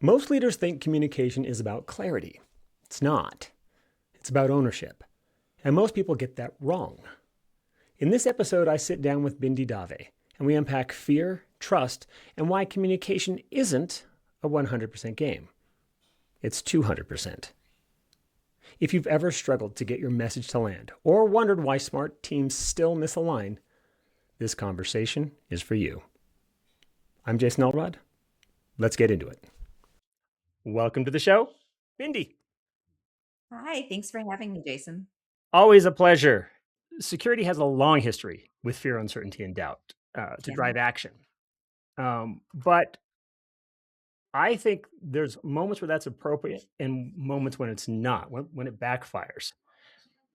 Most leaders think communication is about clarity. It's not. It's about ownership. And most people get that wrong. In this episode, I sit down with Bindi Dave, and we unpack fear, trust, and why communication isn't a 100% game. It's 200%. If you've ever struggled to get your message to land or wondered why smart teams still misalign, this conversation is for you. I'm Jason Elrod. Let's get into it. Welcome to the show, Bindi. Hi, thanks for having me, Jason. Always a pleasure. Security has a long history with fear, uncertainty, and doubt to Yeah. drive action. But I think there's moments where that's appropriate and moments when it's not, when it backfires.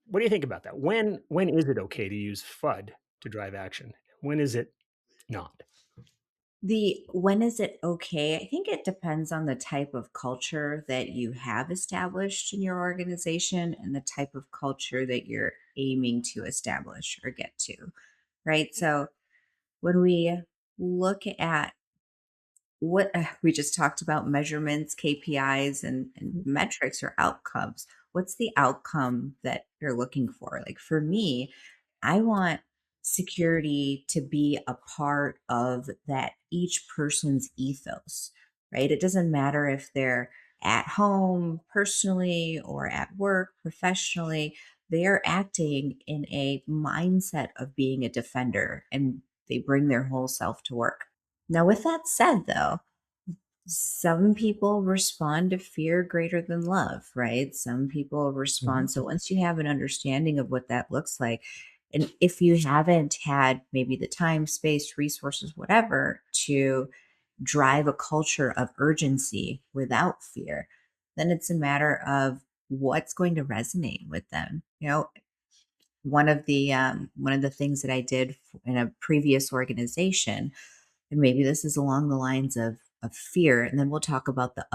What do you think about that? When is it okay to use FUD to drive action? When is it not? The when is it okay? I think it depends on the type of culture that you have established in your organization and the type of culture that you're aiming to establish or get to, right? So when we look at what we just talked about measurements, KPIs, and metrics or outcomes. What's the outcome that you're looking for? Like for me, I want security to be a part of that each person's ethos, right? It doesn't matter if they're at home personally or at work professionally, they are acting in a mindset of being a defender and they bring their whole self to work. Now, with that said, though, some people respond to fear greater than love, right? Some people Mhm. respond. So once you have an understanding of what that looks like, and if you haven't had maybe the time, space, resources, whatever, to drive a culture of urgency without fear, then it's a matter of what's going to resonate with them. One of the things that I did in a previous organization, and maybe this is along the lines of fear, and then we'll talk about the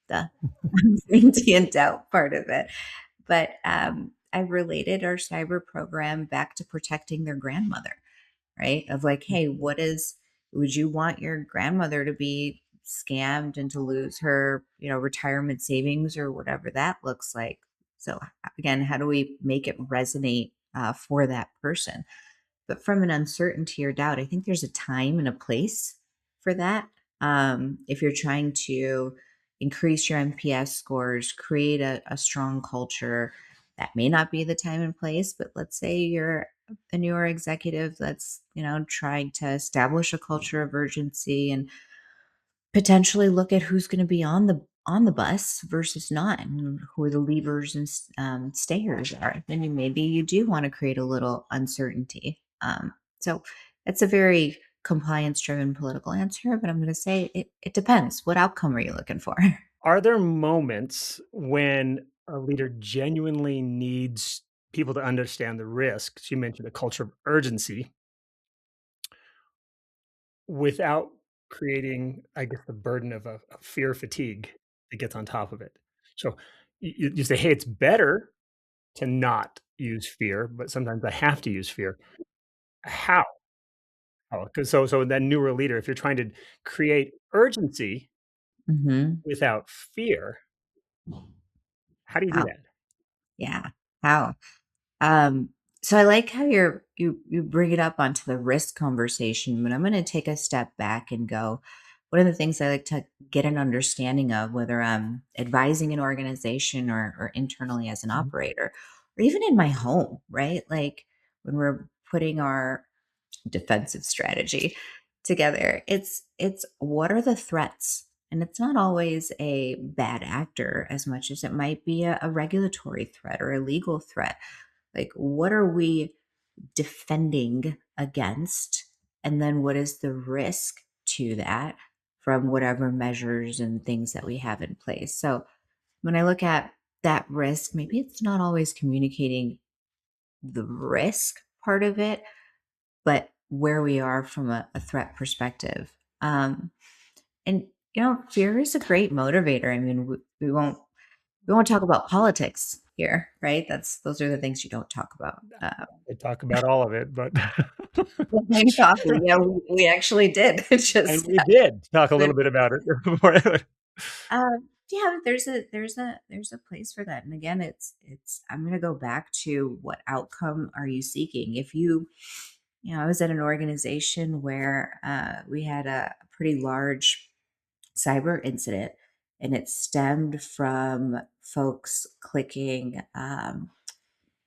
the uncertainty and doubt part of it. But I related our cyber program back to protecting their grandmother, right? Of like, hey, would you want your grandmother to be scammed and to lose her, retirement savings or whatever that looks like? So again, how do we make it resonate for that person? But from an uncertainty or doubt, I think there's a time and a place for that. If you're trying to increase your NPS scores, create a strong culture, that may not be the time and place. But let's say you're a newer executive that's, trying to establish a culture of urgency and potentially look at who's going to be on the bus versus not, and who the levers and stayers are. Then maybe you do want to create a little uncertainty. So it's a very compliance driven political answer, but I'm going to say it depends. What outcome are you looking for? Are there moments when a leader genuinely needs people to understand the risks? You mentioned a culture of urgency without creating, I guess, the burden of a fear fatigue that gets on top of it. So you say, hey, it's better to not use fear, but sometimes I have to use fear. How? Because so that newer leader, if you're trying to create urgency Hmm. without fear, how do you do How? that? Yeah. How? Um, so I like how you bring it up onto the risk conversation, but I'm going to take a step back and go. One of the things I like to get an understanding of, whether I'm advising an organization or internally as an Mhm. operator, or even in my home, right? Like when we're putting our defensive strategy together, it's what are the threats? And it's not always a bad actor as much as it might be a regulatory threat or a legal threat. Like, what are we defending against? And then what is the risk to that from whatever measures and things that we have in place? So when I look at that risk, maybe it's not always communicating the risk part of it, but where we are from a threat perspective. And fear is a great motivator. I mean, we won't talk about politics here, right? Those are the things you don't talk about. They talk about all of it, but Champagne coffee. Yeah, we actually did. It and just we did talk a little bit about it before. Yeah, there's a place for that. And again, it's I'm gonna go back to what outcome are you seeking? If I was at an organization where we had a pretty large cyber incident, and it stemmed from folks clicking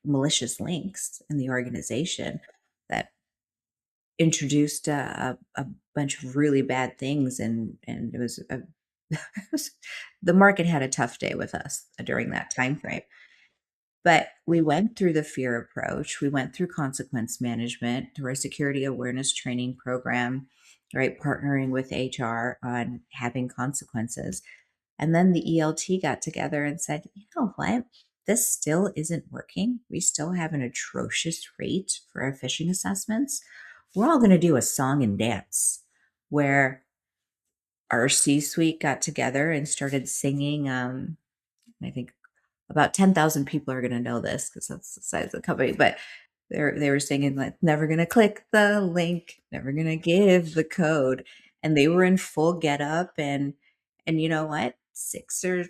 malicious links in the organization that introduced a bunch of really bad things, and it was it was the market had a tough day with us during that time frame. But we went through the fear approach, we went through consequence management through our security awareness training program, right, partnering with HR on having consequences. And then the ELT got together and said, you know what? This still isn't working. We still have an atrocious rate for our phishing assessments. We're all going to do a song and dance where our C suite got together and started singing. I think about 10,000 people are going to know this because that's the size of the company, but they were singing like never going to click the link, never going to give the code. And they were in full get up, and you know what? 6 or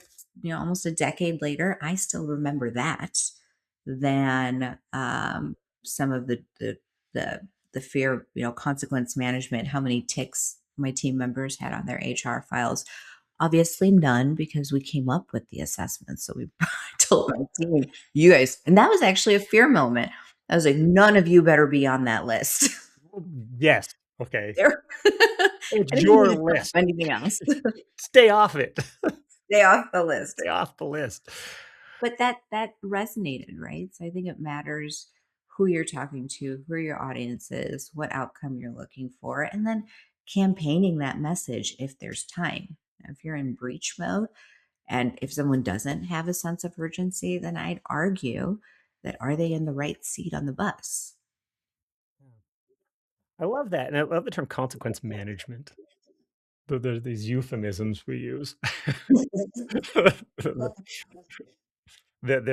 almost a decade later, I still remember that than some of the the fear, consequence management, how many ticks my team members had on their HR files. Obviously none, because we came up with the assessment. So we told my team, you guys, and that was actually a fear moment. I was like, none of you better be on that list. Yes. Okay. There, I It's didn't your need to tell list. them anything else. Stay off it. Stay off the list. Stay off the list. But that resonated, right? So I think it matters who you're talking to, who your audience is, what outcome you're looking for, and then campaigning that message if there's time. If you're in breach mode, and if someone doesn't have a sense of urgency, then I'd argue that are they in the right seat on the bus? I love that. And I love the term consequence management. There's these euphemisms we use that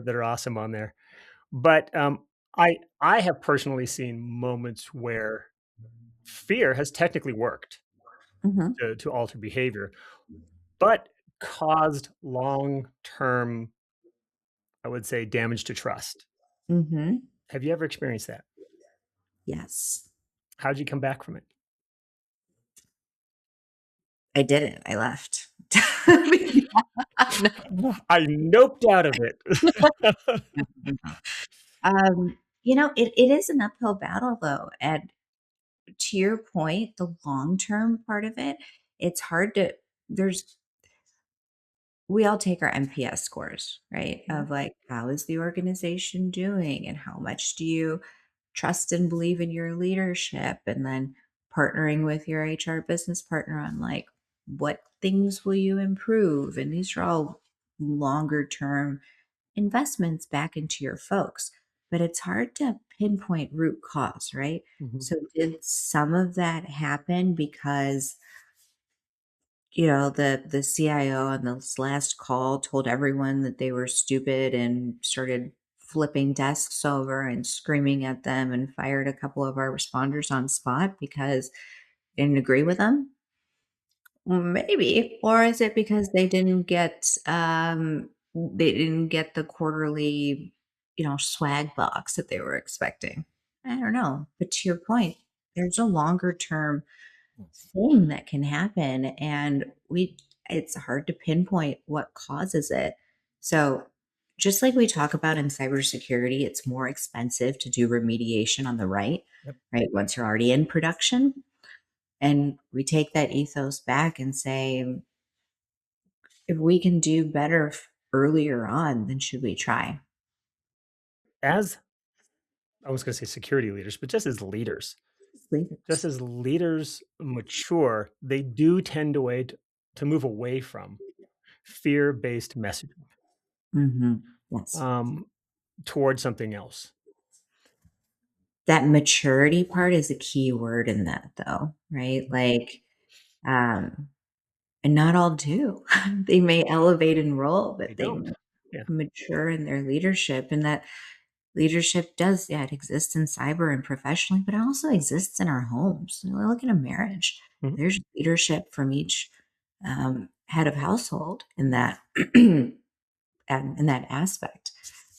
are awesome on there. But I have personally seen moments where fear has technically worked Mhm. to alter behavior, but caused long-term, I would say, damage to trust. Mhm. Have you ever experienced that? Yes. How'd you come back from it? I didn't. I left. I noped out of it. It is an uphill battle though. And to your point, the long-term part of it, it's hard to there's we all take our NPS scores, right? Mhm. Of like, how is the organization doing and how much do you trust and believe in your leadership? And then partnering with your HR business partner on like, what things will you improve? And these are all longer term investments back into your folks. But it's hard to pinpoint root cause, right? Mhm. So, did some of that happen because the CIO on this last call told everyone that they were stupid and started flipping desks over and screaming at them and fired a couple of our responders on spot because they didn't agree with them? Maybe. Or is it because they didn't get the quarterly, swag box that they were expecting? I don't know. But to your point, there's a longer term thing that can happen, and we it's hard to pinpoint what causes it. So, just like we talk about in cybersecurity, it's more expensive to do remediation on the Yep. right, once you're already in production. And we take that ethos back and say, if we can do better earlier on, then should we try? As I was going to say security leaders, but Just leave just it. as leaders mature, they do tend to move away from fear-based messaging Yes. um, towards something else. That maturity part is a key word in that, though, right? Like, um, and not all do. They may elevate and roll, They but they don't. Yeah. mature in their leadership. And that leadership does, yeah, it exists in cyber and professionally, but it also exists in our homes. Look at a marriage. Mhm. There's leadership from each. head of household in that in that aspect.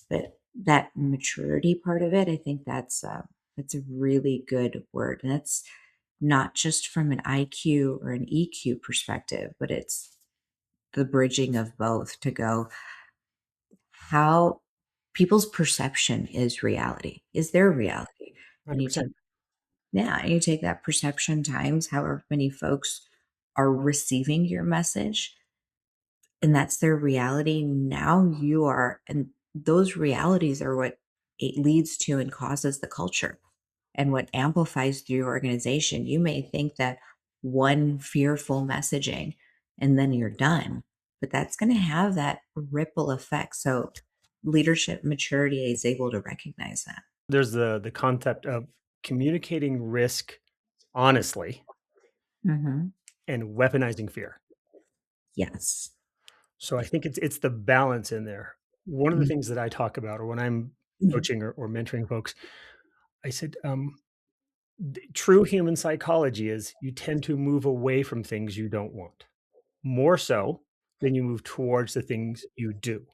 But that maturity part of it, I think that's a really good word, and it's not just from an IQ or an EQ perspective, but it's the bridging of both to go how people's perception is reality, is their reality. And you take 100%. yeah, you take that perception times however many folks are receiving your message, and that's their reality. Now you are, and those realities are what it leads to and causes the culture and what amplifies through your organization. You may think that one fearful messaging and then you're done, but that's going to have that ripple effect. So leadership maturity is able to recognize that. There's the concept of communicating risk honestly Hmm. and weaponizing fear. Yes. So I think it's the balance in there. One of the Mhm. things that I talk about, or when I'm coaching or mentoring folks, I said, true human psychology is you tend to move away from things you don't want more so than you move towards the things you do.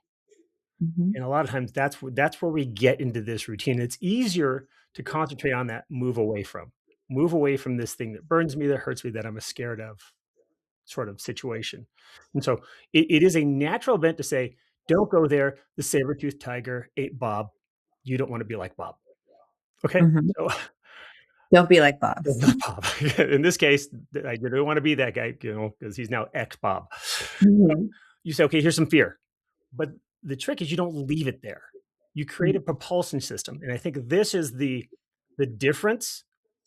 Mhm. And a lot of times that's where we get into this routine. It's easier to concentrate on that move away from this thing that burns me, that hurts me, that I'm scared of sort of situation. And so it is a natural event to say, don't go there. The saber-toothed tiger ate Bob. You don't want to be like Bob. Okay. Mhm. So Don't be like Bob. not Bob. In this case, I don't want to be that guy, because he's now ex Bob. So Mhm. you say, okay, here's some fear. But the trick is you don't leave it there. You create a propulsion system. And I think this is the difference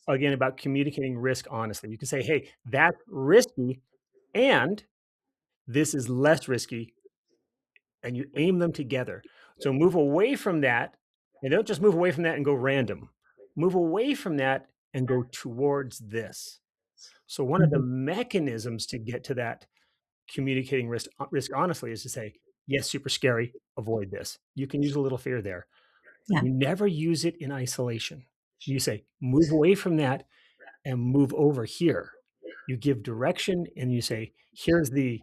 again about communicating risk honestly. You can say, hey, that's risky and this is less risky, and you aim them together. So move away from that, and don't just move away from that and go random. Move away from that and go towards this. So one of the Mhm. mechanisms to get to that communicating risk honestly is to say, yes, super scary, avoid this. You can use a little fear there. Yeah. You never use it in isolation. You say, move away from that and move over here. You give direction and you say, here's the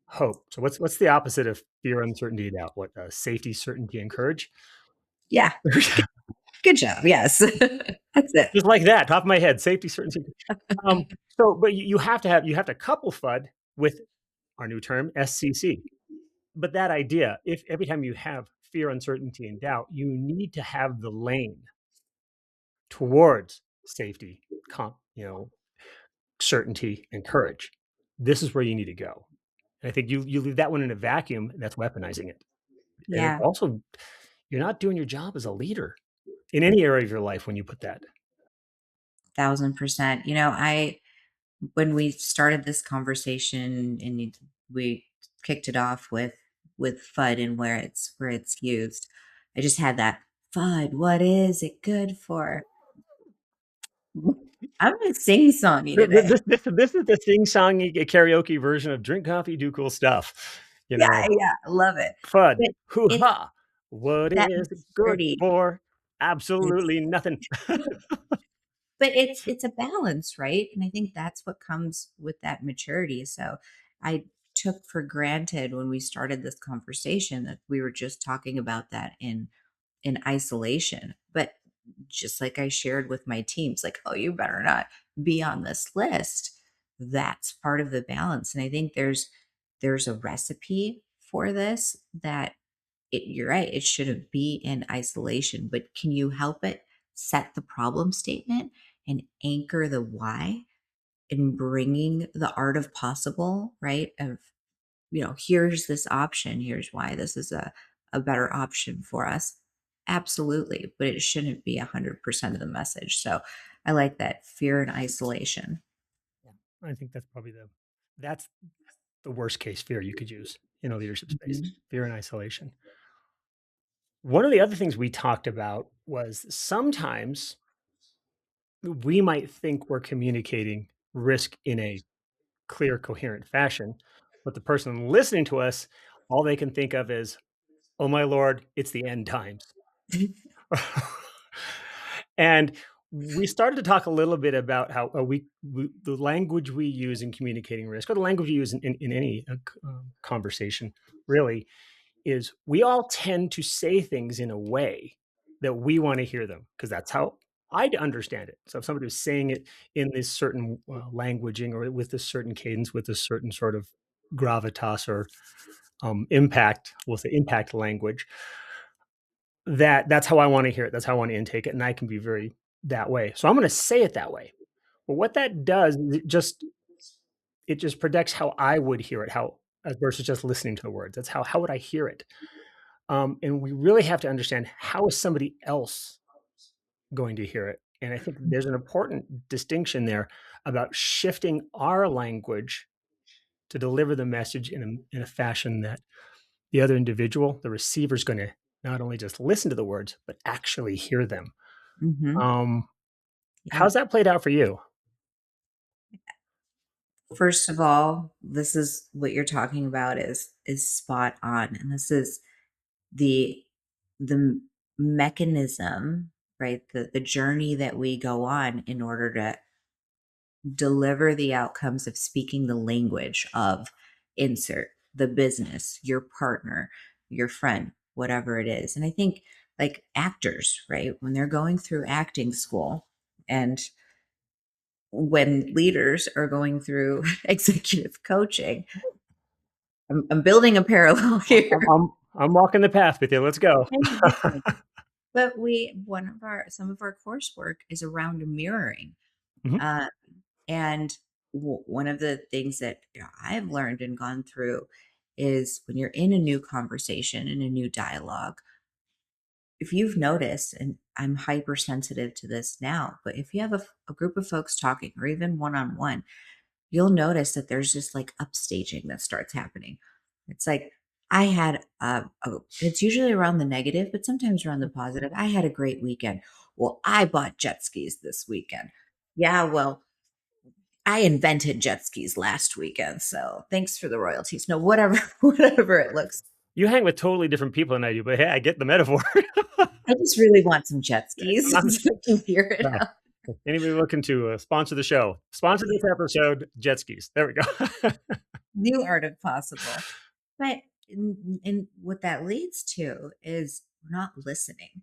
hope. So what's the opposite of fear, uncertainty, doubt? What safety, certainty, and courage? Yeah. Good job. Yes. That's it. Just like that, top of my head, safety, certainty. But you have to couple FUD with our new term SCC. But that idea, if every time you have fear, uncertainty, and doubt, you need to have the lane towards safety, certainty, and courage. This is where you need to go. And I think you leave that one in a vacuum, and that's weaponizing it. And it's Yeah. also you're not doing your job as a leader in any area of your life when you put that. 1,000%. I when we started this conversation and we kicked it off with FUD and where it's used, I just had that FUD. What is it good for? I'm just sing songy today. This is the sing-songy karaoke version of "Drink coffee, do cool stuff." You Yeah, know, yeah, I love it. FUD, But it's hoo-ha. What that is it good maturity. for? It's Absolutely nothing. but it's a balance, right? And I think that's what comes with that maturity. So I took for granted when we started this conversation that we were just talking about that in isolation. But just like I shared with my teams, like, oh, you better not be on this list. That's part of the balance. And I think there's a recipe for this that you're right, it shouldn't be in isolation, but can you help it set the problem statement and anchor the why in bringing the art of possible, right? Of, here's this option, here's why this is a better option for us. Absolutely, but it shouldn't be 100% of the message. So I like that fear and isolation. Yeah, I think that's the worst case fear you could use in a leadership space, Mhm. fear and isolation. One of the other things we talked about was sometimes we might think we're communicating risk in a clear, coherent fashion, but the person listening to us, all they can think of is, "Oh my lord, it's the end times." And we started to talk a little bit about how the language we use in communicating risk, or the language you use in any conversation, really, is we all tend to say things in a way that we want to hear them because that's how I'd understand it. So if somebody was saying it in this certain languaging or with this certain cadence, with this certain sort of gravitas or impact, we'll say impact language, that's how I want to hear it. That's how I want to intake it. And I can be very that way. So I'm going to say it that way. But what that does is it just projects how I would hear it, how versus just listening to the words. That's how would I hear it? And we really have to understand how is somebody else going to hear it. And I think there's an important distinction there about shifting our language to deliver the message in a fashion that the other individual, the receiver, is going to not only just listen to the words, but actually hear them. Hmm. Um, Yeah. how's that played out for you? First of all, this is what you're talking about is spot on, and this is the the mechanism, right? The journey that we go on in order to deliver the outcomes of speaking the language of insert the business, your partner, your friend, whatever it is. And I think like actors, right? When they're going through acting school and when leaders are going through executive coaching, I'm building a parallel I'm, here. I'm, I'm I'm walking the path with you. Let's go. But one of our some of our coursework is around mirroring. Mhm. Uh, and one of the things that I've learned and gone through is when you're in a new conversation, in a new dialogue, if you've noticed, and I'm hypersensitive to this now, but if you have a group of folks talking or even one on one, you'll notice that there's just like upstaging that starts happening. It's like, I had, it's usually around the negative, but sometimes around the positive. I had a great weekend. Well, I bought jet skis this weekend. Yeah, well, I invented jet skis last weekend, so thanks for the royalties. No, whatever, whatever it looks. You hang with totally different people than I do, but hey, I get the metaphor. I just really want some jet skis I'm- so I can figure it no. out. Anybody looking to sponsor the show? Sponsor this episode, jet skis. There we go. New art of possible. But and what that leads to is we're not listening,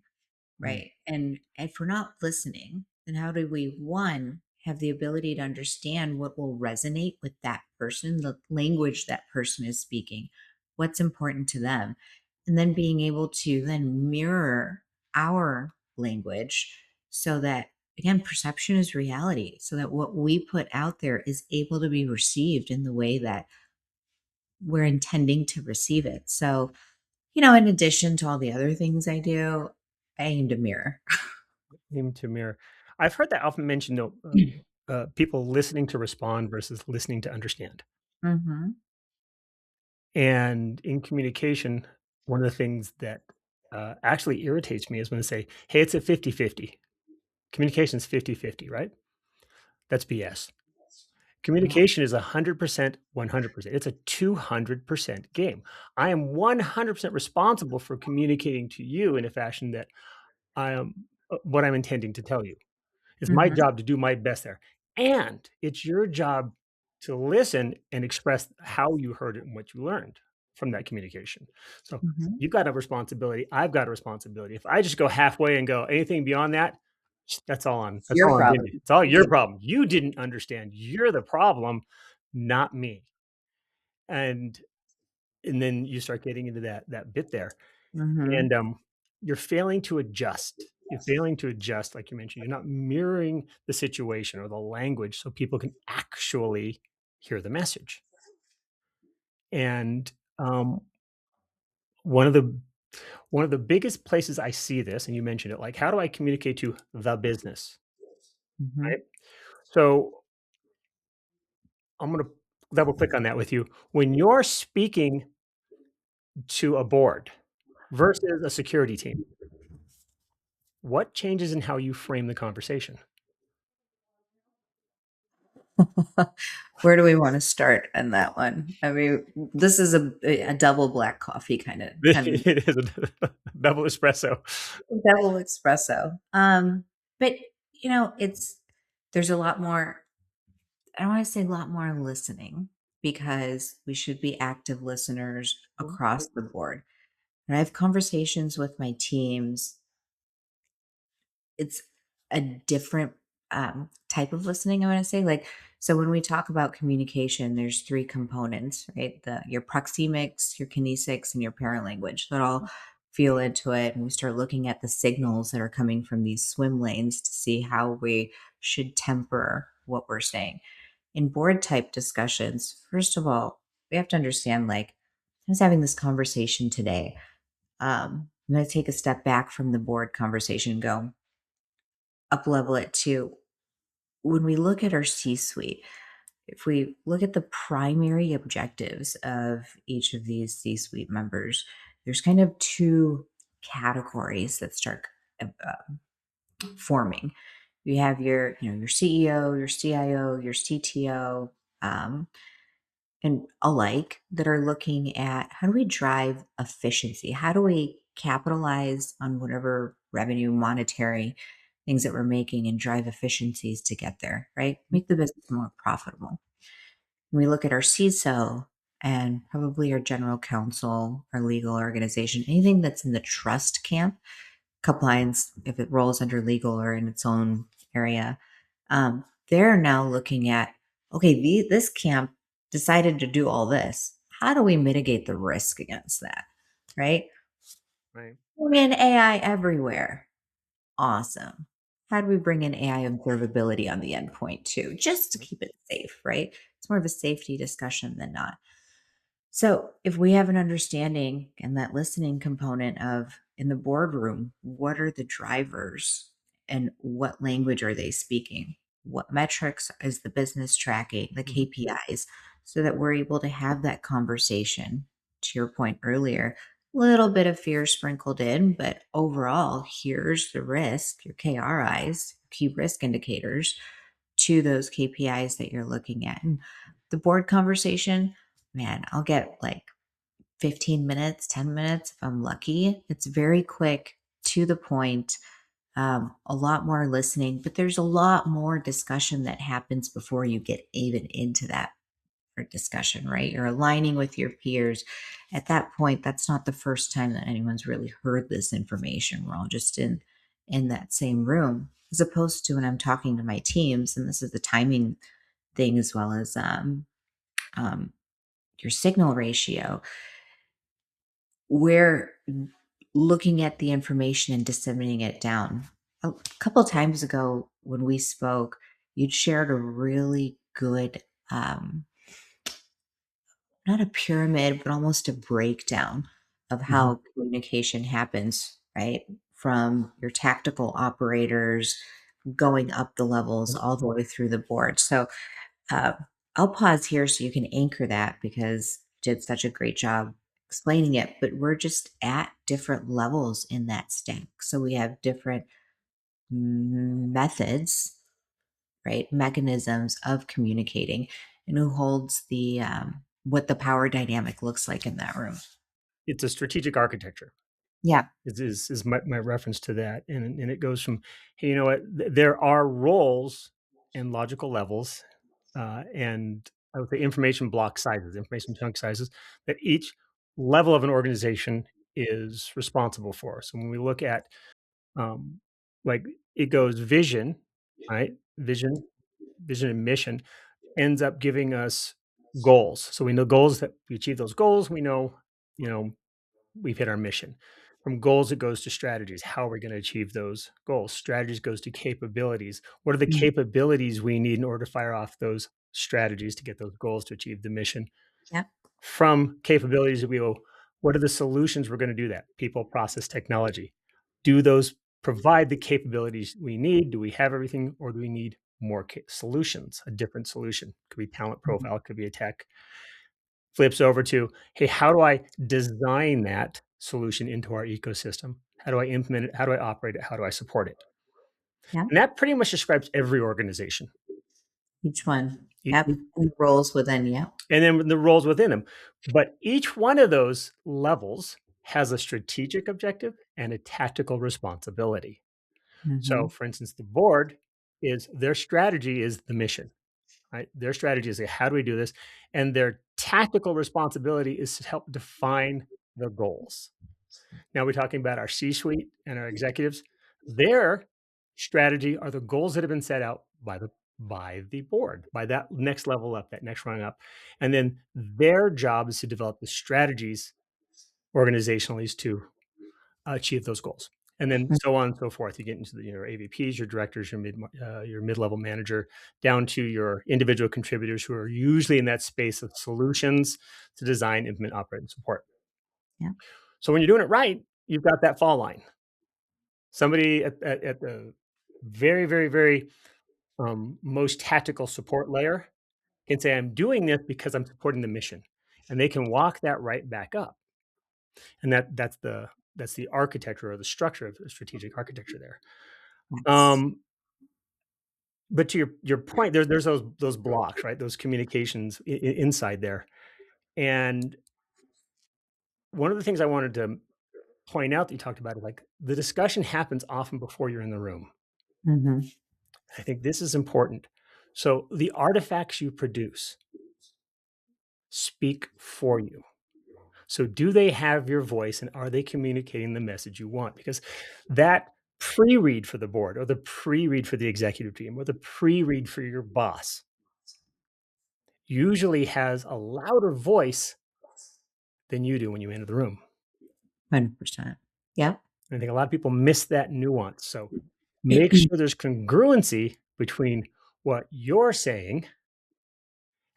Mm. right? And if we're not listening, then how do we, one, have the ability to understand what will resonate with that person, the language that person is speaking, what's important to them, and then being able to then mirror our language so that, again, perception is reality, so that what we put out there is able to be received in the way that we're intending to receive it. So, in addition to all the other things I do, I aim to mirror. Aim to mirror. I've heard that often mentioned, though, people listening to respond versus listening to understand. Hmm. And in communication, one of the things that actually irritates me is when they say, hey, it's a 50-50. Communication's 50-50, right? That's BS. Communication is 100%, 100%. It's a 200% game. I am 100% responsible for communicating to you in a fashion that I am what I'm intending to tell you. It's my Hmm. job to do my best there. And it's your job to listen and express how you heard it and what you learned from that communication. So Hmm. you've got a responsibility. I've got a responsibility. If I just go halfway and go anything beyond that, It's that's your all on problem. Bindi. It's all your problem. You didn't understand. You're the problem, not me. And and then you start getting into that bit there. Hmm. And you're failing to adjust. You're failing to adjust, like you mentioned. You're not mirroring the situation or the language so people can actually hear the message. And one of the one of the biggest places I see this, and you mentioned it, like how do I communicate to the business, Hmm. right? So I'm going to double click on that with you. When you're speaking to a board versus a security team, what changes in how you frame the conversation? Where do we want to start on that one? I mean, this is a double black coffee kind It is a double espresso. of double espresso. But It's there's a lot more. I don't want to say a lot more listening because we should be active listeners across the board. And I have conversations with my teams. It's a different type of listening, I want to say. Like, so when we talk about communication, there's three components, right? Your proxemics, your kinesics, and your paralanguage that all feel into it. And we start looking at the signals that are coming from these swim lanes to see how we should temper what we're saying. In board type discussions, first of all, we have to understand, like, I was having this conversation today. I'm going to take a step back from the board conversation and go up level it to when we look at our C suite. If we look at the primary objectives of each of these C suite members, there's kind of two categories that start forming. You have your CEO, your CIO, your CTO, um, and alike that are looking at how do we drive efficiency? How do we capitalize on whatever revenue, monetary things that we're making and drive efficiencies to get there, right? Make the business more profitable. When we look at our CISO and probably our general counsel, our legal organization, anything that's in the trust camp, compliance, if it rolls under legal or in its own area, they're now looking at, okay, this camp decided to do all this. How do we mitigate the risk against that? Right? Right. Bring in AI everywhere. Awesome. How do we bring in AI observability on the endpoint too, just to keep it safe, right? It's more of a safety discussion than not. So, if we have an understanding and that listening component of in the boardroom, what are the drivers and what language are they speaking? What metrics is the business tracking, the KPIs, so that we're able to have that conversation? To your point earlier, a little bit of fear sprinkled in, but overall, here's the risk, your KRIs, key risk indicators to those KPIs that you're looking at. And the board conversation, man, I'll get like 15 minutes, 10 minutes if I'm lucky. It's very quick, to the point, a lot more listening, but there's a lot more discussion that happens before you get even into that discussion, right? You're aligning with your peers. At that point, that's not the first time that anyone's really heard this information. We're all just in that same room, as opposed to when I'm talking to my teams, and this is the timing thing as well as um, your signal ratio. We're looking at the information and disseminating it down. A couple times ago when we spoke, you'd shared a really good, not a pyramid, but almost a breakdown of Mhm. how communication happens, right? From your tactical operators going up the levels all the way through the board. So uh, I'll pause here so you can anchor that because you did such a great job explaining it. But we're just at different levels in that stack. So we have different methods, right? Mechanisms of communicating and who holds the what the power dynamic looks like in that room. It's a strategic architecture. Yeah. Is my reference to that, and it goes from, hey, you know what? There are roles and logical levels, and I would say information block sizes, information chunk sizes that each level of an organization is responsible for. So when we look at um, like it goes vision, right? Vision and mission ends up giving us goals. So we know goals that we achieve those goals. We know, you know, we've hit our mission. From goals, it goes to strategies. How are we going to achieve those goals? Strategies goes to capabilities. What are the Mm. capabilities we need in order to fire off those strategies to get those goals to achieve the mission? Yep. From capabilities, we go, what are the solutions we're going to do that? People, process, technology. Do those provide the capabilities we need? Do we have everything, or do we need more solutions? A different solution could be talent Mhm. profile, could be a tech. Flips over to, hey, how do I design that solution into our ecosystem? How do I implement it? How do I operate it? How do I support it? Yeah. And that pretty much describes every organization. Each one. E- Yep. e- And roles within. Yep. And then the roles within them. But each one of those levels has a strategic objective and a tactical responsibility. So, Hmm. for instance, the board is their strategy is the mission, right? Their strategy is how do we do this? And their tactical responsibility is to help define the goals. Now we're talking about our C-suite and our executives. Their strategy are the goals that have been set out by the board, by that next level up, that next rung up. And then their job is to develop the strategies organizationally to achieve those goals. And then so on and so forth. You get into your AVPs, your directors, your mid-level manager, down to your individual contributors who are usually in that space of solutions to design, implement, operate, and support. Yeah. So when you're doing it right, you've got that fall line. Somebody at the very, very, very most tactical support layer can say, I'm doing this because I'm supporting the mission. And they can walk that right back up. And that's the architecture or the structure of the strategic architecture there. Yes. But to your point, there's those blocks, right? Those communications inside there. And one of the things I wanted to point out that you talked about is like the discussion happens often before you're in the room. Hmm. I think this is important. So the artifacts you produce speak for you. So do they have your voice and are they communicating the message you want? Because that pre-read for the board or the pre-read for the executive team or the pre-read for your boss usually has a louder voice than you do when you enter the room. 100%. Yep. And I think a lot of people miss that nuance. So make sure there's congruency between what you're saying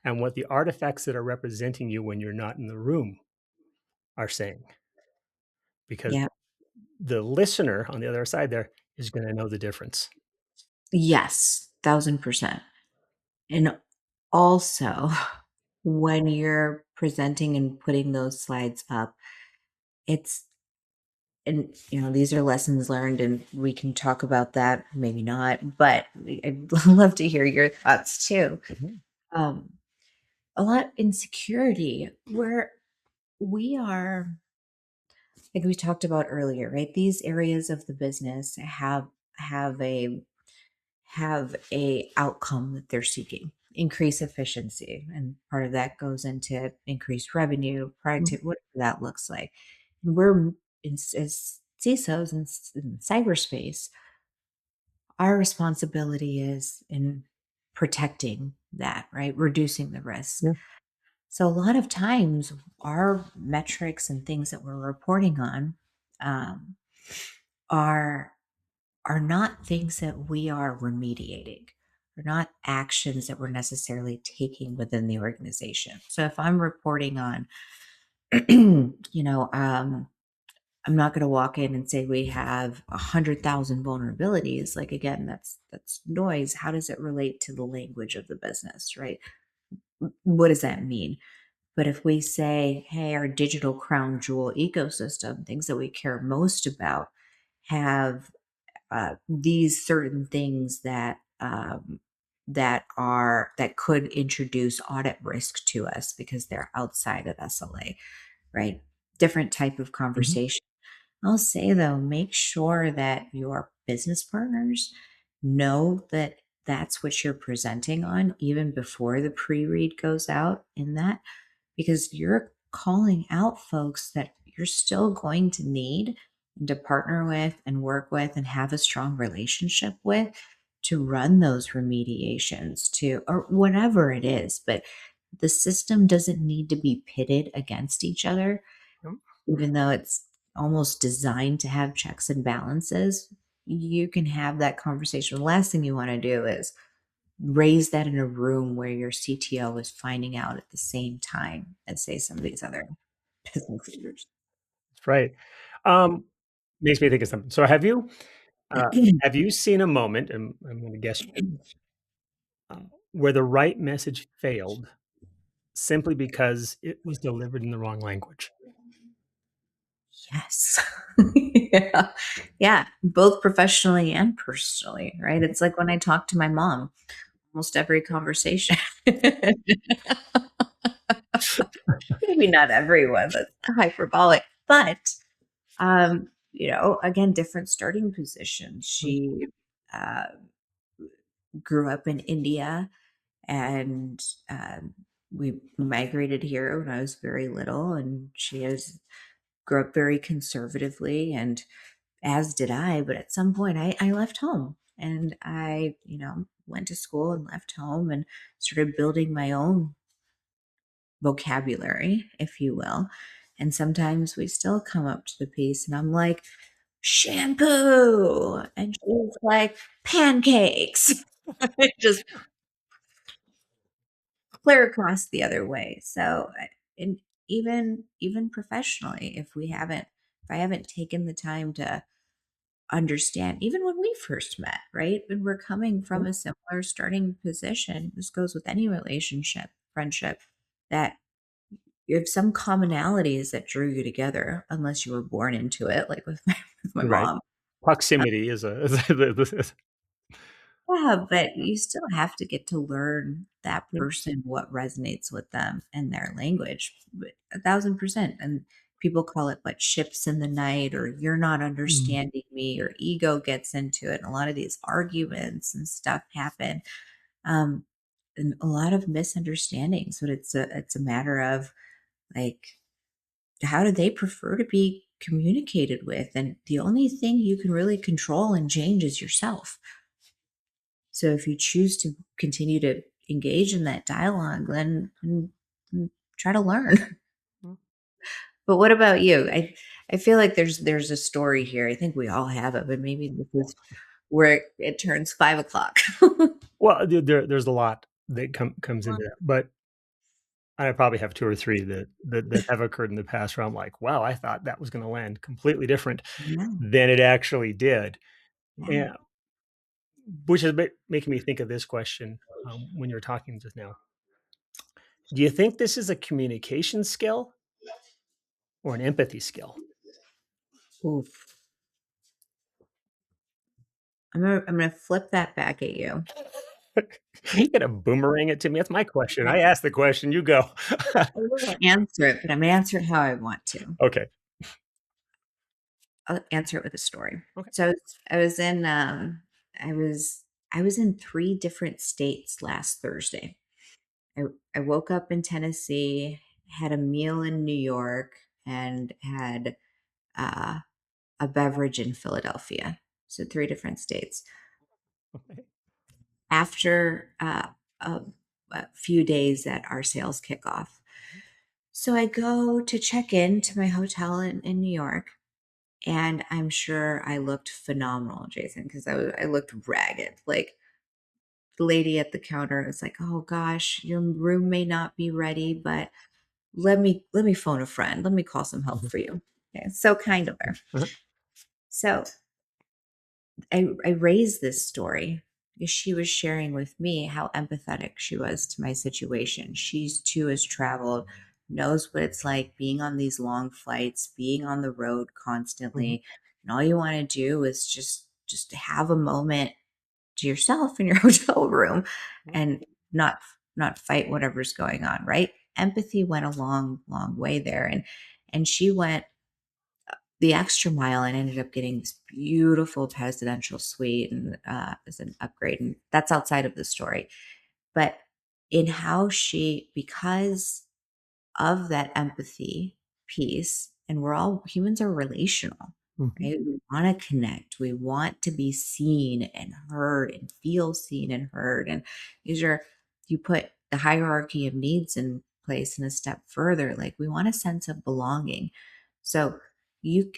and what the artifacts that are representing you when you're not in the room are saying. Because Yep. the listener on the other side there is going to know the difference. Yes, 1000%. And also, when you're presenting and putting those slides up, it's and these are lessons learned, and we can talk about that, maybe not, but I'd love to hear your thoughts too. Mhm. Um, a lot insecurity where we are, like we talked about earlier, right? These areas of the business have a have a outcome that they're seeking, increase efficiency, and part of that goes into increased revenue, productivity, whatever that looks like. And we're as CISOs in cyberspace, our responsibility is in protecting that, right? Reducing the risk. Yeah. So a lot of times our metrics and things that we're reporting on um, are are not things that we are remediating. They're not actions that we're necessarily taking within the organization. So if I'm reporting on, I'm not going to walk in and say we have 100,000 vulnerabilities. Like again, that's noise. How does it relate to the language of the business, right? What does that mean? But if we say, hey, our digital crown jewel ecosystem, things that we care most about, have these certain things that could introduce audit risk to us because they're outside of SLA, right? Different type of Mhm. conversation. I'll say though, make sure that your business partners know that that's what you're presenting on even before the pre-read goes out in that, because you're calling out folks that you're still going to need and to partner with and work with and have a strong relationship with to run those remediations to or whatever it is. But the system doesn't need to be pitted against each other, Yep. even though it's almost designed to have checks and balances. You can have that conversation. The last thing you want to do is raise that in a room where your CTO is finding out at the same time as, say, some of these other business leaders. That's right. Um, Makes me think of something. So have you seen a moment, and I'm going to guess, uh, where the right message failed simply because it was delivered in the wrong language? Yes. Yeah. Yeah. Both professionally and personally, right? It's like when I talk to my mom, almost every conversation. Maybe not everyone, that's hyperbolic. But again, different starting positions. Mhm. She uh grew up in India, and um, we migrated here when I was very little, and she has grew up very conservatively, and as did I. But at some point, I left home, and I, went to school and left home and started building my own vocabulary, if you will. And sometimes we still come up to the piece, and I'm like, shampoo. And she's like, pancakes. Just clear across the other way. So, and even professionally, if I haven't taken the time to understand, even when we first met, right? When we're coming from a similar starting position, this goes with any relationship, friendship, that you have some commonalities that drew you together, unless you were born into it, like with my Right. mom. Proximity is Yeah, but you still have to get to learn that yeah. person, what resonates with them and their language, but 1,000%. And people call it what ships in the night, or you're not Mm. understanding me, or ego gets into it. And a lot of these arguments and stuff happen, um, and a lot of misunderstandings. But it's a matter of, like, how do they prefer to be communicated with? And the only thing you can really control and change is yourself. So if you choose to continue to engage in that dialogue, then try to learn. Mm. But what about you? I feel like there's a story here. I think we all have it, but maybe this is where it turns 5 o'clock. Well, there's a lot that comes into that, but I probably have 2 or 3 that have occurred in the past where I'm like, "Wow, I thought that was gonna land completely different Yeah, than it actually did." yeah. Yeah, which is making me think of this question, when you were talking just now. Do you think this is a communication skill or an empathy skill? Oof. I'm gonna flip that back at you. You gonna boomerang it to me? That's my question. I asked the question, you go. I will answer it, but I'm gonna answer it how I want to. Okay, I'll answer it with a story. okay. So I was in I was I was in 3 different states last Thursday. I I woke up in Tennessee, had a meal in New York, and had uh, a beverage in Philadelphia. So 3 different states. Okay. After a few days at our sales kickoff. So I go to check in to my hotel in New York. And I'm sure I looked phenomenal, Jason, because I looked ragged. Like, the lady at the counter was like, "Oh gosh, your room may not be ready, but let me phone a friend. Let me call some help Mhm. for you." Okay, so kind of her. Uh-huh. So I raised this story because she was sharing with me how empathetic she was to my situation. She's too has traveled, knows what it's like being on these long flights, being on the road Mhm. constantly, and all you want to do is just have a moment to yourself in your hotel room Mhm. and not fight whatever's going on, right? Empathy went a long way there, and she went the extra mile and ended up getting this beautiful presidential suite, and as an upgrade, and that's outside of the story. But in how she, because of that empathy piece, and we're all humans are relational, Mhm. right? We want to connect, we want to be seen and heard and feel seen and heard. And these are, you put the hierarchy of needs in place and a step further, like we want a sense of belonging. So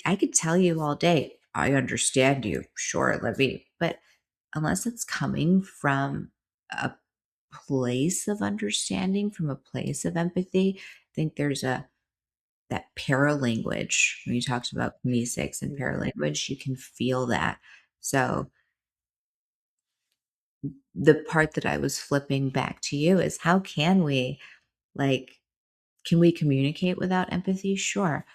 I could tell you all day, I understand you, sure, let me, but unless it's coming from a place of understanding, from a place of empathy, I think there's a that paralanguage. When you talked about kinesics and Mhm. paralanguage, you can feel that. So the part that I was flipping back to you is, how can we, like, can we communicate without empathy? Sure.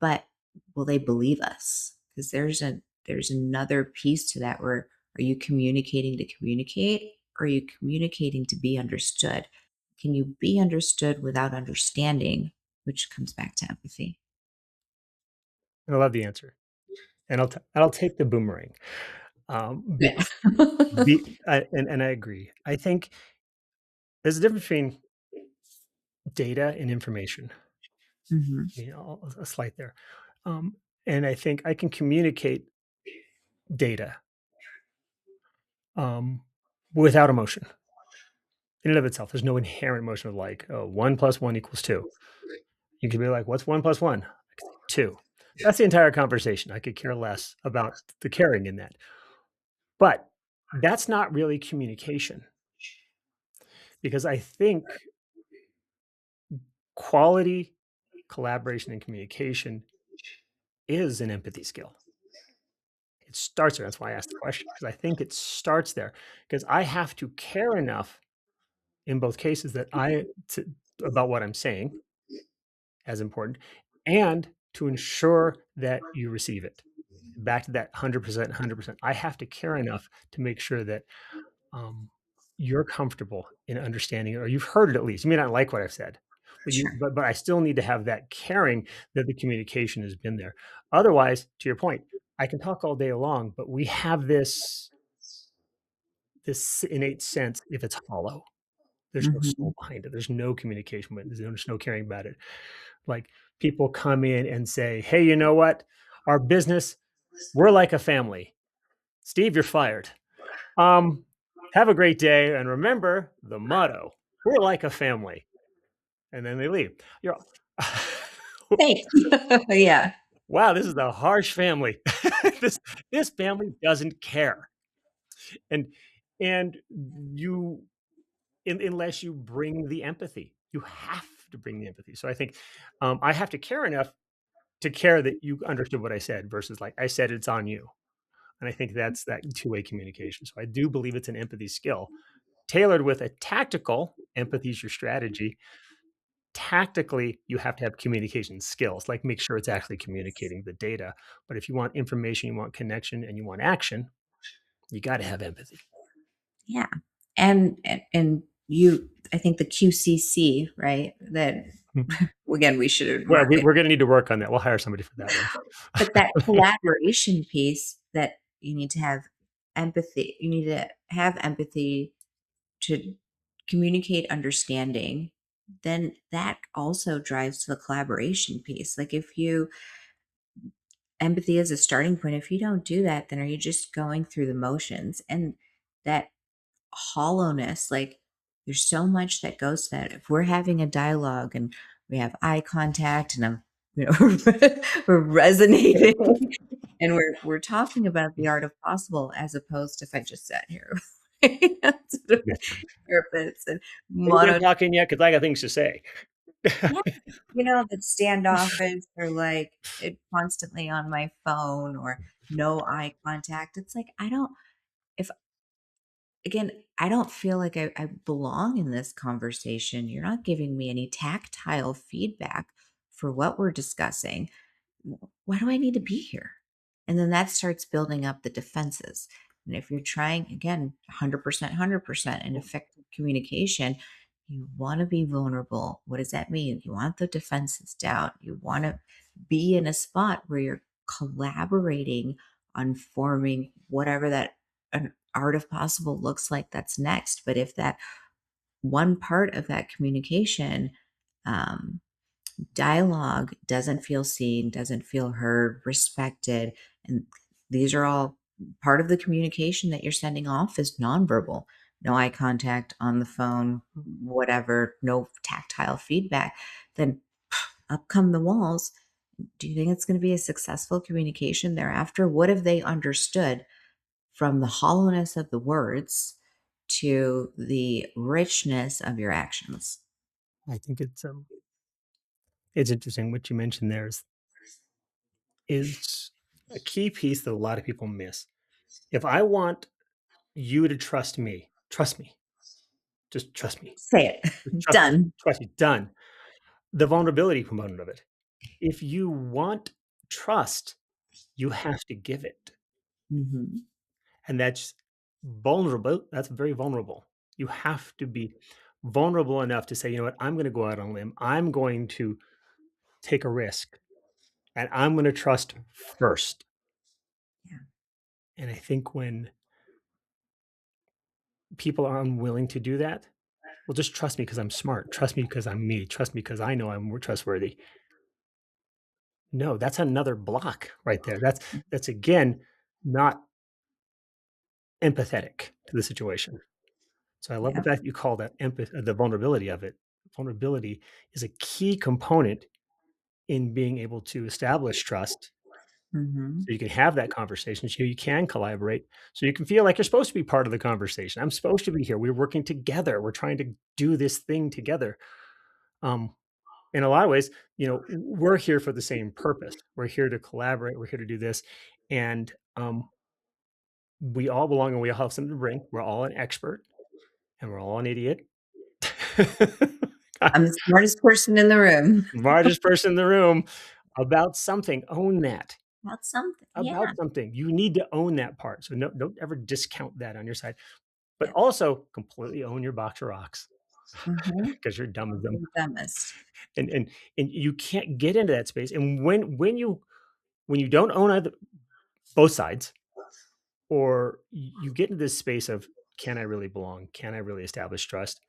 But will they believe us? Because there's another piece to that, where, are you communicating to communicate, or are you communicating to be understood? Can you be understood without understanding, which comes back to empathy? I love the answer, and I'll take the boomerang. Be, Yeah. and I agree. I think there's a difference between data and information. Mhm. A slight there. Um, and I think I can communicate data um, without emotion in and of itself. There's no inherent emotion of like, oh, 1 + 1 = 2. You could be like, what's 1 + 1? I could say 2. That's the entire conversation. I could care less about the caring in that. But that's not really communication because I think quality collaboration and communication is an empathy skill. It starts there. That's why I asked the question because I think it starts there because I have to care enough in both cases that about what I'm saying as important and to ensure that you receive it. Back to that 100%, 100%. I have to care enough to make sure that um, you're comfortable in understanding it, or you've heard it at least. You may not like what I've said, but Sure. I still need to have that caring that the communication has been there. Otherwise, to your point, I can talk all day long, but we have this innate sense if it's hollow. There's no Mhm. soul behind it. There's no communication with it. There's no caring about it. Like people come in and say, "Hey, you know what? Our business, we're like a family. Steve, you're fired. Um, have a great day, and remember the motto: we're like a family." And then they leave. You're Thanks. Yeah. wow, this is a harsh family. this this family doesn't care, and and you unless you bring the empathy, you have to bring the empathy. So I think I have to care enough to care that you understood what I said versus like I said it's on you. And I think that's that two-way communication. So I do believe it's an empathy skill tailored with a tactical empathy is your strategy. Tactically, you have to have communication skills, like make sure it's actually communicating the data. But if you want information, you want connection, and you want action, you got to have empathy. Yeah. And you I think the QCC, right? That Hmm. again, we should Yeah, market. we're going to need to work on that. We'll hire somebody for that one. But that collaboration piece that you need to have empathy. You need to have empathy to communicate understanding. Then that also drives to the collaboration piece. Like if you empathy is a starting point, if you don't do that, then are you just going through the motions? And that hollowness, like there's so much that goes to that. If we're having a dialogue and we have eye contact and I'm, we're resonating and we're talking about the art of possible as opposed to if I just sat here with my hands to Yeah. my therapist and Are you done mono talking yet? Because I got things to say. yeah, that standoffish or like it constantly on my phone or no eye contact. It's like I don't if again, I don't feel like I belong in this conversation. You're not giving me any tactile feedback for what we're discussing. Why do I need to be here? And then that starts building up the defenses. And if you're trying, again, 100%, 100% in effective communication, you want to be vulnerable. What does that mean? You want the defenses down. You want to be in a spot where you're collaborating on forming whatever that an art of possible looks like that's next. But if that one part of that communication um, dialogue doesn't feel seen, doesn't feel heard, respected, and these are all part of the communication that you're sending off is nonverbal. No eye contact on the phone, whatever, no tactile feedback, then up come the walls. Do you think it's going to be a successful communication thereafter? What have they understood from the hollowness of the words to the richness of your actions? I think it's interesting what you mentioned there is a key piece that a lot of people miss. If I want you to trust me, just trust me, Say just it. Done. trust me, done. The vulnerability component of it. If you want trust, you have to give it. Mhm. And that's vulnerable. That's very vulnerable. You have to be vulnerable enough to say, you know what, I'm going to go out on a limb. I'm going to take a risk and I'm going to trust first. Yeah. And I think when people are unwilling to do that, well, just trust me because I'm smart. Trust me because I'm me. Trust me because I know I'm more trustworthy. No, that's another block right there. That's again not empathetic to the situation. So I love the Yeah. fact that you call that the vulnerability of it. Vulnerability is a key component in being able to establish trust Hmm. so you can have that conversation, so you can collaborate, so you can feel like you're supposed to be part of the conversation. I'm supposed to be here. We're working together. We're trying to do this thing together. Um, in a lot of ways, we're here for the same purpose. We're here to collaborate. We're here to do this. And we all belong and we all have something to bring. We're all an expert and we're all an idiot. I'm the smartest person in the room. Smartest person in the room about something. Own that. About something. About Yeah. something. You need to own that part. So no, don't ever discount that on your side. But Yeah. also completely own your box of rocks Hmm. because you're dumb as them. The dumbest. And you can't get into that space. And when you don't own both sides, or you get into this space of can I really belong? Can I really establish trust?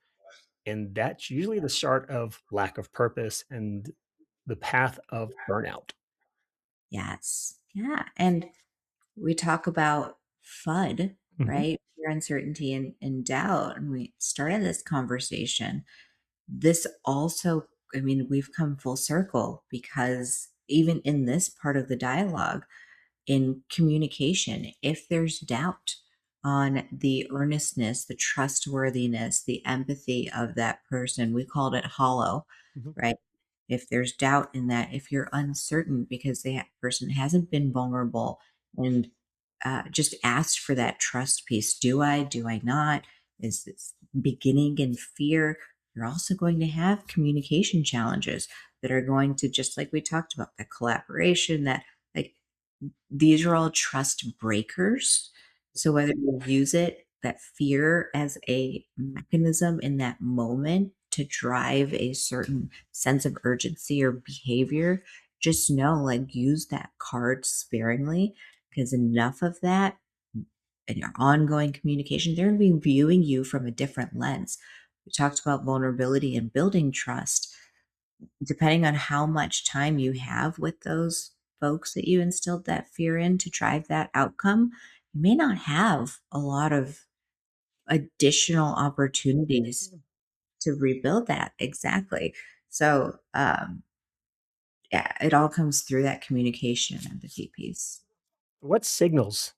And that's usually the start of lack of purpose and the path of burnout. Yes. Yeah. And we talk about FUD, Mhm. right? Fear, uncertainty, and doubt. And we started this conversation. This also, I mean, we've come full circle because even in this part of the dialogue, in communication, if there's doubt on the earnestness, the trustworthiness, the empathy of that person, we called it hollow, Mhm. right? If there's doubt in that, if you're uncertain because the person hasn't been vulnerable and just asked for that trust piece, do I not? Is this beginning in fear? You're also going to have communication challenges that are going to, just like we talked about, the collaboration, that like these are all trust breakers. So whether you use it, that fear as a mechanism in that moment to drive a certain sense of urgency or behavior, just know, like, use that card sparingly, because enough of that in your ongoing communication, they're going to be viewing you from a different lens. We talked about vulnerability and building trust. Depending on how much time you have with those folks that you instilled that fear in to drive that outcome, you may not have a lot of additional opportunities to rebuild that. Exactly. So, yeah, it all comes through that communication and empathy piece. What signals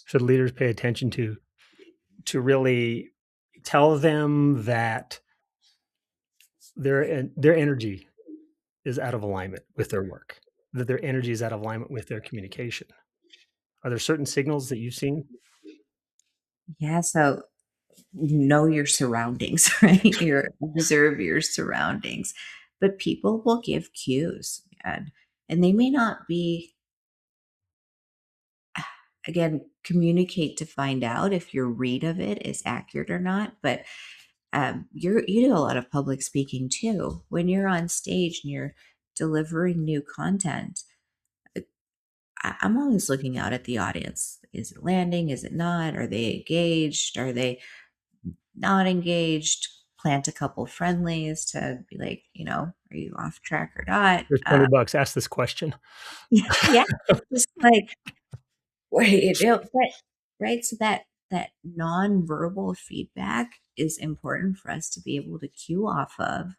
should leaders pay attention to really tell them that their energy is out of alignment with their work, that their energy is out of alignment with their communication? Are there certain signals that you've seen? Yeah. So, know your surroundings, right? Observe your surroundings, but people will give cues, and they may not be, again, communicate to find out if your read of it is accurate or not. But you do a lot of public speaking too. When you're on stage and you're delivering new content, I'm always looking out at the audience. Is it landing? Is it not? Are they engaged? Are they not engaged? Plant a couple friendlies to be like, are you off track or not? Here's $20. Ask this question. Yeah, just like, wait, but right, so that nonverbal feedback is important for us to be able to cue off of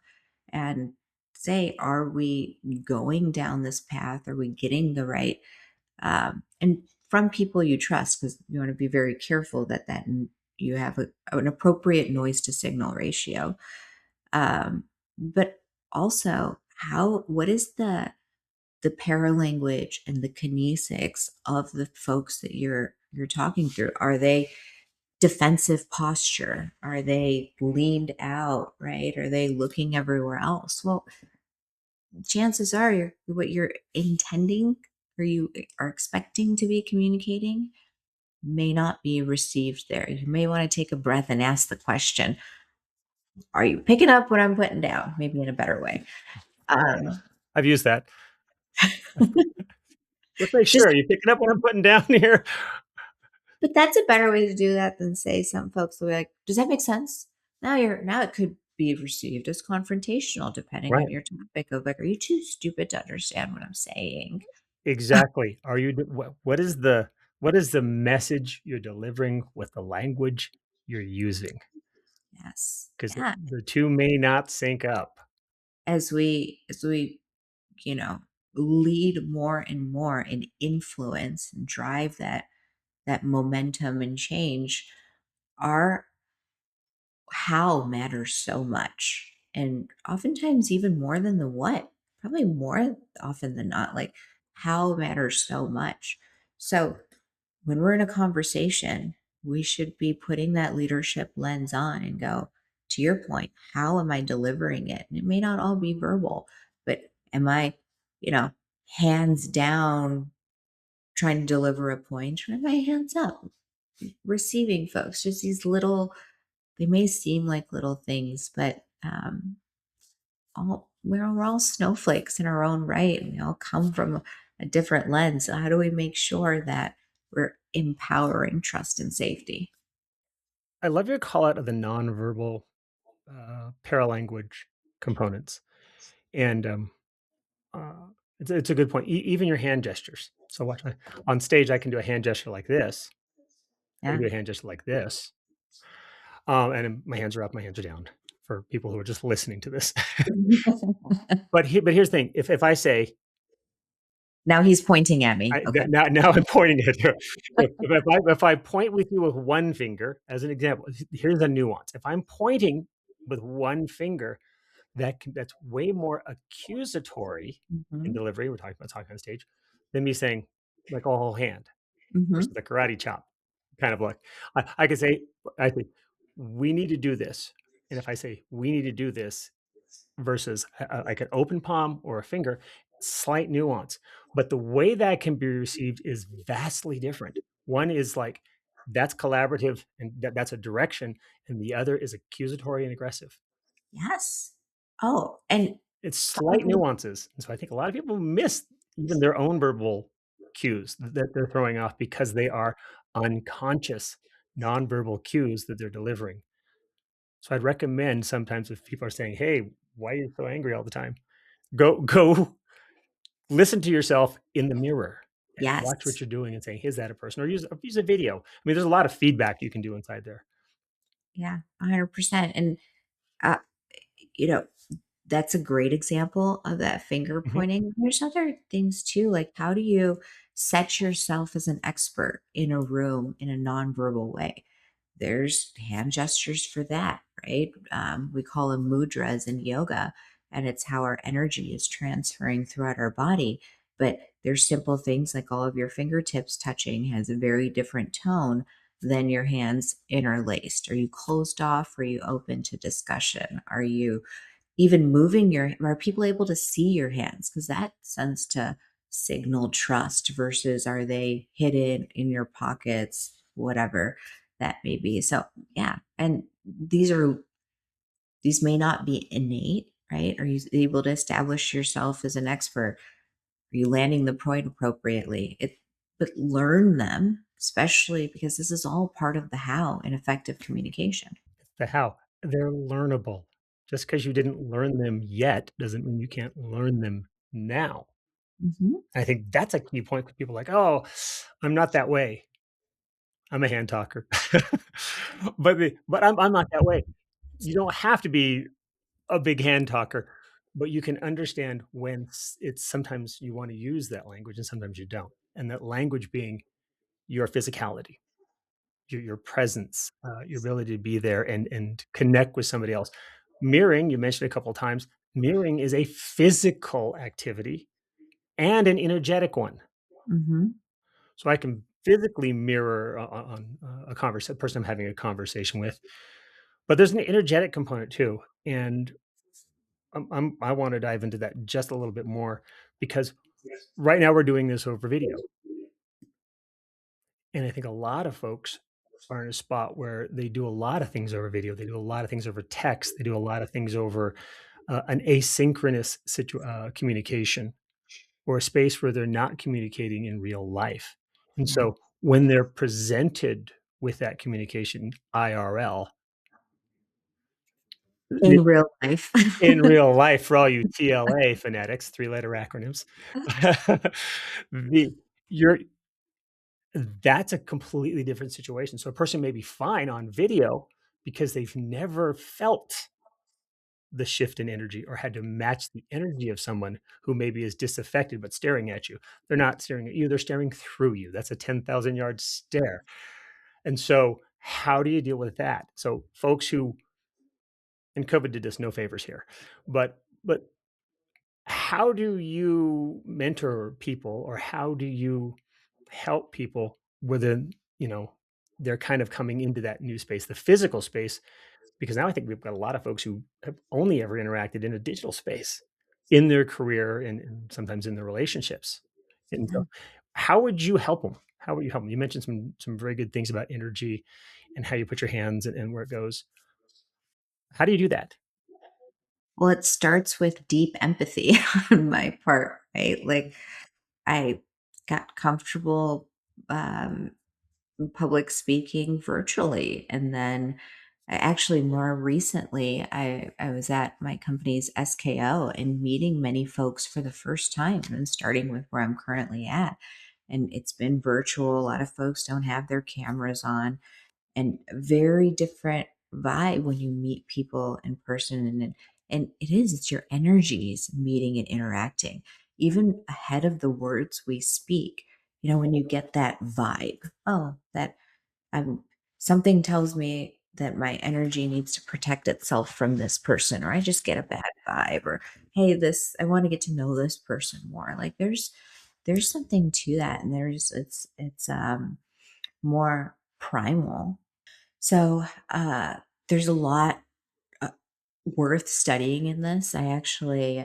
and say, are we going down this path? Are we getting the right, and from people you trust, because you want to be very careful you have an appropriate noise to signal ratio. But also, what is the paralanguage and the kinesics of the folks that you're talking through? Are they defensive posture? Are they leaned out, right? Are they looking everywhere else? Well, chances are what you're intending or you are expecting to be communicating may not be received there. You may want to take a breath and ask the question, are you picking up what I'm putting down? Maybe in a better way. Um, I've used that. Just make just sure. Are you picking up what I'm putting down here? But that's a better way to do that than say some folks will be like, "Does that make sense?" Now it could be received as confrontational depending on Right. your topic of like, "Are you too stupid to understand what I'm saying?" Exactly. Are you what is the message you're delivering with the language you're using? Yes. Because Yeah. the 2 may not sync up. As we, you know, lead more and more and influence and drive that momentum and change, our how matters so much. And oftentimes even more than the what. Probably more often than not, like how matters so much. So when we're in a conversation, we should be putting that leadership lens on and go, to your point, how am I delivering it? And it may not all be verbal, but am I, you know, hands down trying to deliver a point, or am I hands up receiving folks? Just these little, they may seem like little things, but we're all snowflakes in our own right. And we all come from a different lens. So how do we make sure that we're empowering trust and safety? I love your call out of the nonverbal, paralanguage components, and, it's a good point. Even your hand gestures. So watch on stage, I can do a hand gesture like this. I can Yeah. do a hand gesture like this, and then my hands are up, my hands are down for people who are just listening to this. But here's the thing, if I say Now he's pointing at me. I Okay. now I'm pointing at you. If I point with you with one finger, as an example, here's a nuance. If I'm pointing with one finger, that's way more accusatory in Hmm. delivery, we're talking about talking on stage, than me saying, like, a whole hand versus Hmm. a karate chop. Kind of like I could say, I think, "We need to do this," and if I say, "We need to do this," versus like an open palm or a finger, slight nuance. But the way that can be received is vastly different. One is like, that's collaborative and that's a direction, and the other is accusatory and aggressive. Yes. Oh, and It's slight probably nuances. And so I think a lot of people miss even their own verbal cues that they're throwing off because they are unconscious nonverbal cues that they're delivering. So I'd recommend sometimes if people are saying, "Hey, why are you so angry all the time?" Go listen to yourself in the mirror and watch what yes. you're doing and say, "Is that a person?" Or use a video. I mean, there's a lot of feedback you can do inside there. Yeah, 100%. And uh, you know, that's a great example of that finger Mhm. pointing. There's other things too, like how do you set yourself as an expert in a room in a nonverbal way? There's hand gestures for that, right? We call them mudras in yoga, and it's how our energy is transferring throughout our body. But there's simple things like all of your fingertips touching has a very different tone than your hands interlaced. Are you closed off? Are you open to discussion? Are you even moving your, are people able to see your hands? Because that sends to signal trust versus are they hidden in your pockets, whatever that may be. So yeah. And these may not be innate, right? Are you able to establish yourself as an expert? Are you landing the point appropriately? But learn them, especially because this is all part of the how in effective communication. The how. They're learnable. Just because you didn't learn them yet doesn't mean you can't learn them now. Hmm. I think that's a key point for people like, "Oh, I'm not that way. I'm a hand talker." But I'm not that way. You don't have to be a big hand talker, but you can understand when it's sometimes you want to use that language and sometimes you don't. And that language being your physicality, your presence, your ability to be there and connect with somebody else. Mirroring, you mentioned a couple of times, mirroring is a physical activity and an energetic one. Hmm. So I can physically mirror on a person I'm having a conversation with, but there's an energetic component too. And I want to dive into that just a little bit more because right now we're doing this over video. And I think a lot of folks are in a spot where they do a lot of things over video. They do a lot of things over text. They do a lot of things over an asynchronous communication or a space where they're not communicating in real life. And Yeah. so when they're presented with that communication IRL, In real life. in real life, for all you TLA fanatics, three-letter acronyms, the you're that's a completely different situation. So a person may be fine on video because they've never felt the shift in energy or had to match the energy of someone who maybe is disaffected but staring at you. They're not staring at you, they're staring through you. That's a 10,000 yard stare. And so, how do you deal with that? So, folks who, and COVID did us no favors here, but how do you mentor people or how do you help people within, they're kind of coming into that new space, the physical space, because now I think we've got a lot of folks who have only ever interacted in a digital space in their career and sometimes in their relationships. And so, how would you help them? How would you help them? You mentioned some very good things about energy and how you put your hands and where it goes. How do you do that? Well, it starts with deep empathy on my part, right? Like I got comfortable um, public speaking virtually, and then actually more recently, I was at my company's SKO and meeting many folks for the first time, and starting with where I'm currently at, and it's been virtual. A lot of folks don't have their cameras on, and very different vibe when you meet people in person, and it's your energies meeting and interacting even ahead of the words we speak. When you get that vibe, oh, that I'm something tells me that my energy needs to protect itself from this person, or I just get a bad vibe, or hey, this I want to get to know this person more. Like there's something to that, and it's more primal. So, there's a lot, uh, worth studying in this. I actually,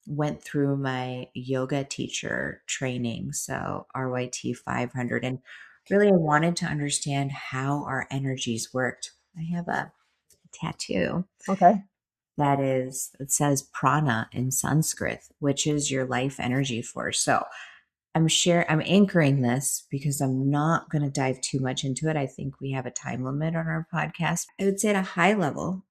went through my yoga teacher training, so RYT 500, and really I wanted to understand how our energies worked. I have a tattoo Okay. it says prana in Sanskrit, which is your life energy force. So I'm anchoring this because I'm not going to dive too much into it. I think we have a time limit on our podcast. I would say at a high level,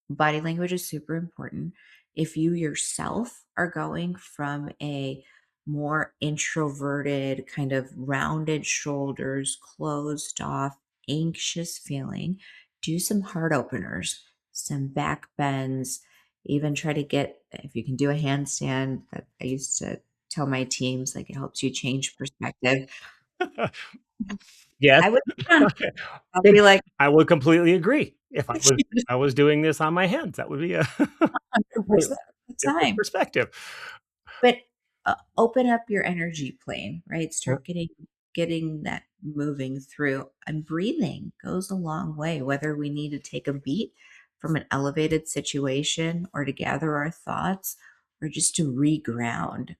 body language is super important. If you yourself are going from a more introverted, kind of rounded shoulders, closed off, anxious feeling, do some heart openers, some back bends, even try to get, if you can do a handstand, that I used to tell my teams, like it helps you change perspective. Yes. I would, I'll Good. be like, I would completely agree. If I was doing this on my hands, that would be a 100% of the different time. perspective. But, open up your energy plane, right? Yeah. Start getting that moving through, and breathing goes a long way, whether we need to take a beat from an elevated situation or to gather our thoughts or just to reground.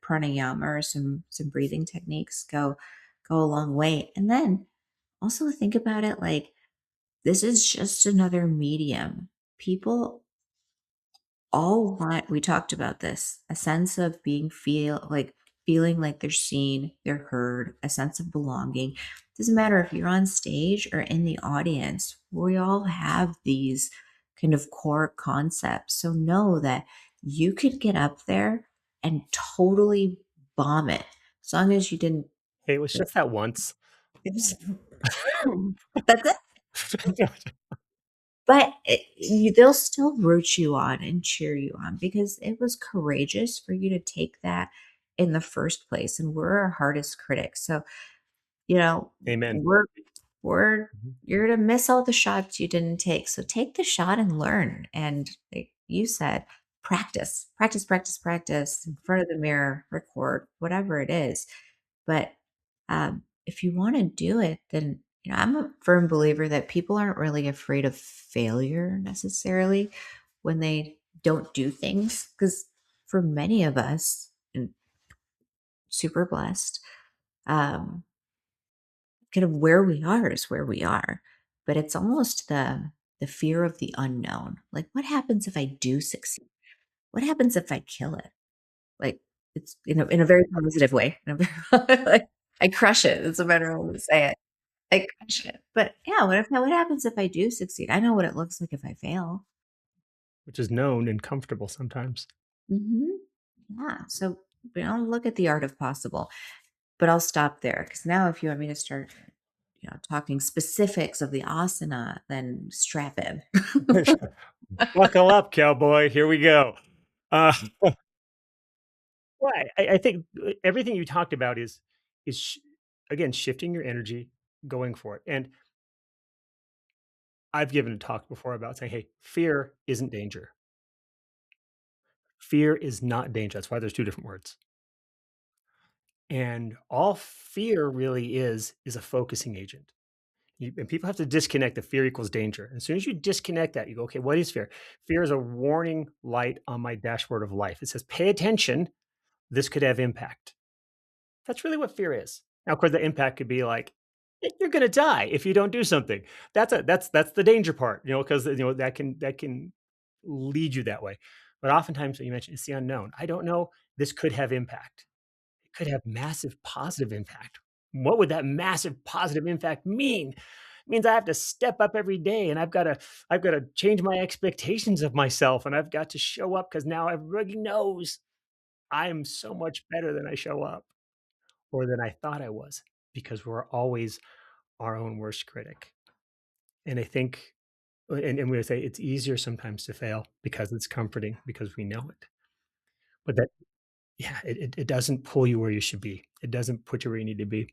Pranayama or some breathing techniques go a long way. And then also think about it like this is just another medium. People all want, we talked about this, a sense of feeling like they're seen, they're heard, a sense of belonging. Doesn't matter if you're on stage or in the audience, we all have these kind of core concepts. So know that you could get up there and totally bomb it as long as you didn't. Hey, it was just that once. That's it. But they'll still root you on and cheer you on because it was courageous for you to take that in the first place. And we're our hardest critics. So, you know, Amen. we're Mhm. you're gonna miss all the shots you didn't take. So take the shot and learn. And like you said, practice, practice, practice, practice in front of the mirror, record, whatever it is. But if you want to do it, then I'm a firm believer that people aren't really afraid of failure necessarily when they don't do things. Because for many of us, and super blessed, um, kind of where we are is where we are. But it's almost the fear of the unknown. Like, what happens if I do succeed? What happens if I kill it? Like, it's in a very positive way. In a very, I crush it. It's a better way to say it. I crush it. But yeah, what happens if I do succeed? I know what it looks like if I fail. which is known and comfortable sometimes. Hmm. Yeah. So look at the art of possible. But I'll stop there because now if you want me to start, talking specifics of the asana, then strap in. Buckle up, cowboy. Here we go. Uh, well, I think everything you talked about is again shifting your energy, going for it. And I've given a talk before about saying, "Hey, fear isn't danger. Fear is not danger." That's why there's two different words. And all fear really is a focusing agent. And people have to disconnect the fear equals danger. And as soon as you disconnect that, you go, okay, what is fear? Fear is a warning light on my dashboard of life. It says, pay attention. This could have impact. That's really what fear is. Now, of course, the impact could be like, you're going to die if you don't do something. That's the danger part, because that can lead you that way. But oftentimes, what you mentioned, it's the unknown. I don't know. This could have impact. It could have massive positive impact. What would that massive positive impact mean? It means I have to step up every day and I've got to change my expectations of myself and I've got to show up because now everybody knows I am so much better than I show up or than I thought I was because we're always our own worst critic. And I think and we would say it's easier sometimes to fail because it's comforting because we know it. But that yeah, it doesn't pull you where you should be. It doesn't put you where you need to be.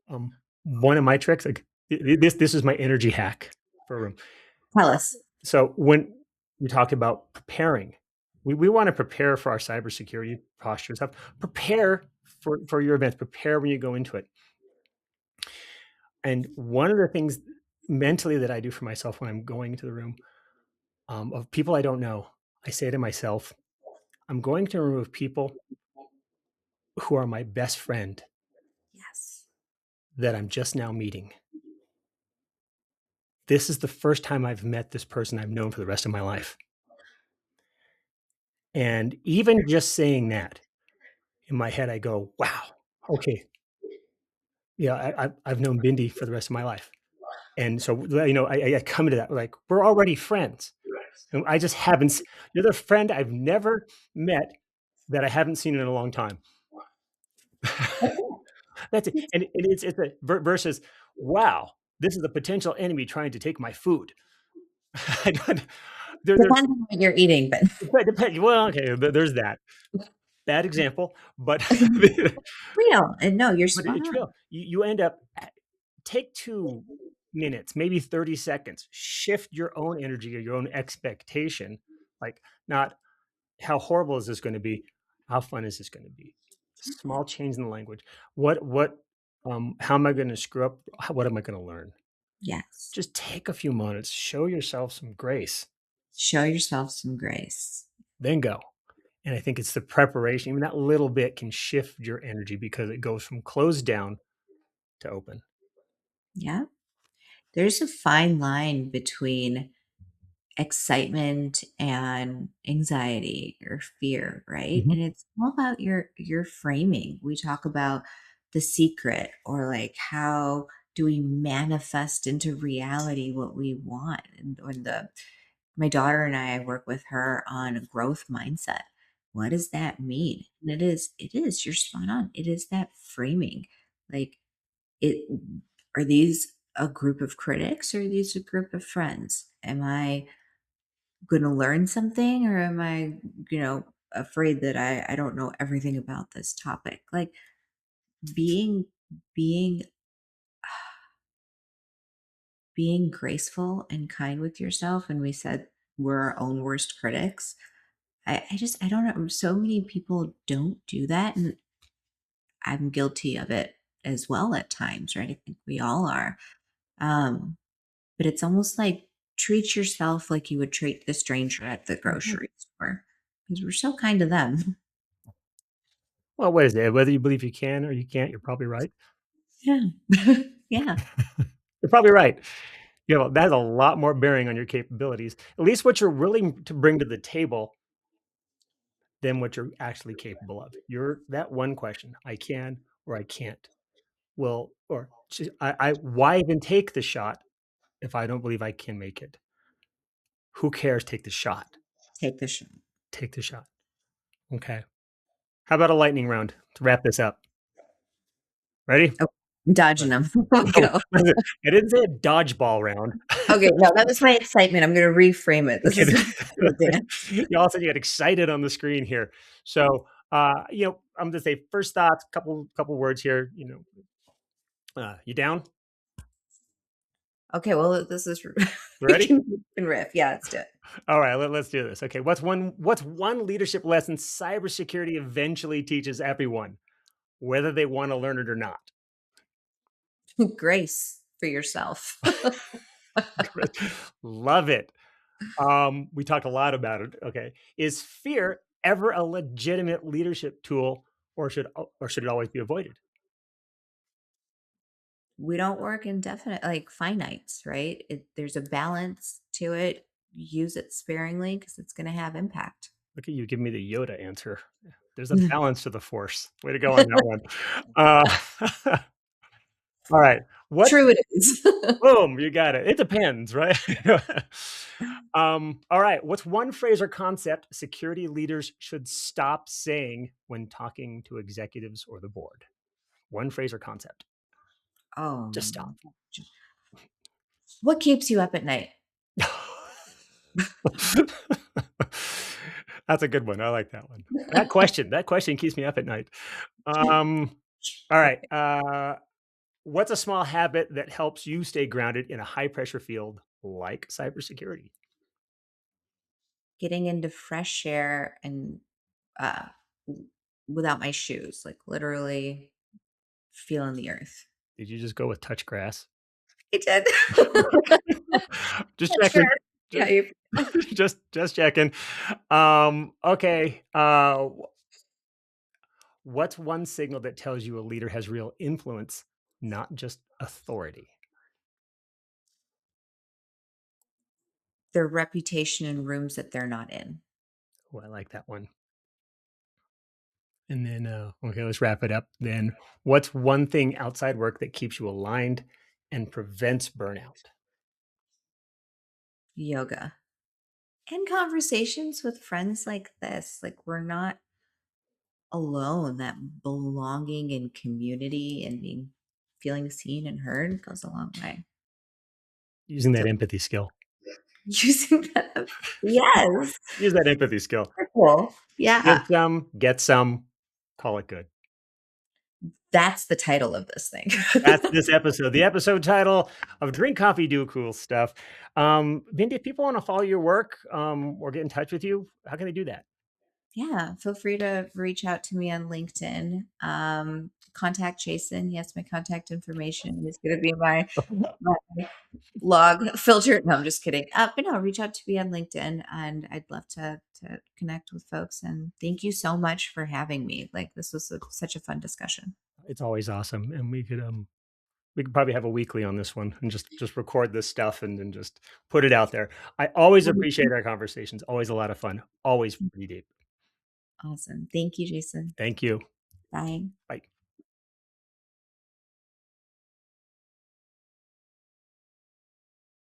Um, one of my tricks, like this is my energy hack for a room. Tell us. So when we talk about preparing, we want to prepare for our cybersecurity posture stuff. Prepare for your events. Prepare when you go into it. And one of the things mentally that I do for myself when I'm going into the room of people I don't know, I say to myself, I'm going to a room of people who are my best friend Yes. that I'm just now meeting. This is the first time I've met this person I've known for the rest of my life. And even just saying that in my head, I go, wow, okay. Yeah, I've known Bindi for the rest of my life. And so, I come to that like, we're already friends. And I just haven't, you're the friend I've never met that I haven't seen in a long time. That's it. And it's a versus, wow, this is a potential enemy trying to take my food. I don't, there's Depends on what you're eating, but well, okay, there's that. Bad example, but real. And no, you're but spot it's on. real. You end up take 2 minutes, maybe 30 seconds, shift your own energy or your own expectation, like, not, "How horrible is this gonna be?" "How fun is this gonna be?" Small change in the language. How am I gonna screw up? What am I gonna learn? Yes. Just take a few moments, show yourself some grace, Show yourself some grace. then go. And I think it's the preparation, even that little bit can shift your energy because it goes from closed down to open. Yeah. There's a fine line between excitement and anxiety or fear, right? Mhm. And it's all about your framing. We talk about the secret or like how do we manifest into reality what we want. And when the my daughter and I work with her on a growth mindset. What does that mean? And it is, you're spot on. It is that framing. Like it are these a group of critics or are these a group of friends? Am I going to learn something or am I, afraid that I don't know everything about this topic? Like being being being graceful and kind with yourself. And we said we're our own worst critics. I don't know. So many people don't do that. And I'm guilty of it as well at times, right? I think we all are. Um, but it's almost like treat yourself like you would treat the stranger at the Mhm. grocery store because we're so kind to them. Well, what is it? Whether you believe you can or you can't, you're probably right. Yeah. Yeah. You're probably right. That has a lot more bearing on your capabilities, at least what you're willing to bring to the table than what you're actually capable of. You're that one question, I can or I can't. Well, or why even take the shot if I don't believe I can make it? Who cares? Take the shot. Take the shot. Take the shot. Okay. How about a lightning round to wrap this up? Ready? Oh, I'm Uh, dodging them. Oh, Go. listen, I didn't say a dodgeball round. Okay, no, that was my excitement. I'm going to reframe it. This Okay. is my dance. You all said you got excited on the screen here. So, I'm gonna say first thoughts, couple words here. You down? Okay, well, this is You we ready? can riff. Yeah, let's do it. All right, let's do this. Okay, what's one leadership lesson cybersecurity eventually teaches everyone, whether they want to learn it or not? Grace for yourself. Love it. We talked a lot about it. Okay, is fear ever a legitimate leadership tool, or should it always be avoided? We don't work indefinite like finites, right? There's a balance to it. Use it sparingly because it's going to have impact. Look at you giving me the Yoda answer. There's a balance to the force. Way to go on that one. Uh, all right. What's True, it is. Boom? You got it. It depends, right? All right. What's one phrase or concept security leaders should stop saying when talking to executives or the board? One phrase or concept. Just stop. um, what keeps you up at night? That's a good one. I like that one. That question keeps me up at night. Um, all right. What's a small habit that helps you stay grounded in a high pressure field like cybersecurity? Getting into fresh air and uh, without my shoes, like literally feeling the earth. Did you just go with touch grass? I did. Just Sure. checking. Yeah, Just just checking. Okay. What's one signal that tells you a leader has real influence, not just authority? their reputation in rooms that they're not in. Oh, I like that one. And then, okay, let's wrap it up. Then, what's one thing outside work that keeps you aligned and prevents burnout? Yoga and conversations with friends like this. Like we're not alone. That belonging and community and being feeling seen and heard goes a long way. Using that So empathy skill. using that, yes, Use that empathy skill. cool. Give Yeah, some, get some, call it good. that's the title of this thing. That's this episode. The episode title of Drink Coffee, Do Cool Stuff. Bindi, if people want to follow your work or get in touch with you, how can they do that? Yeah, feel free to reach out to me on LinkedIn. Contact Jason. He has my contact information. He's going to be my log filter. No, I'm just kidding. But no, reach out to me on LinkedIn, and I'd love to connect with folks. And thank you so much for having me. Like this was such a fun discussion. It's always awesome, and we could probably have a weekly on this one and just record this stuff and then just put it out there. I always appreciate our conversations. Always a lot of fun. Always pretty deep. Awesome. Thank you, Jason. Thank you. Bye. Bye.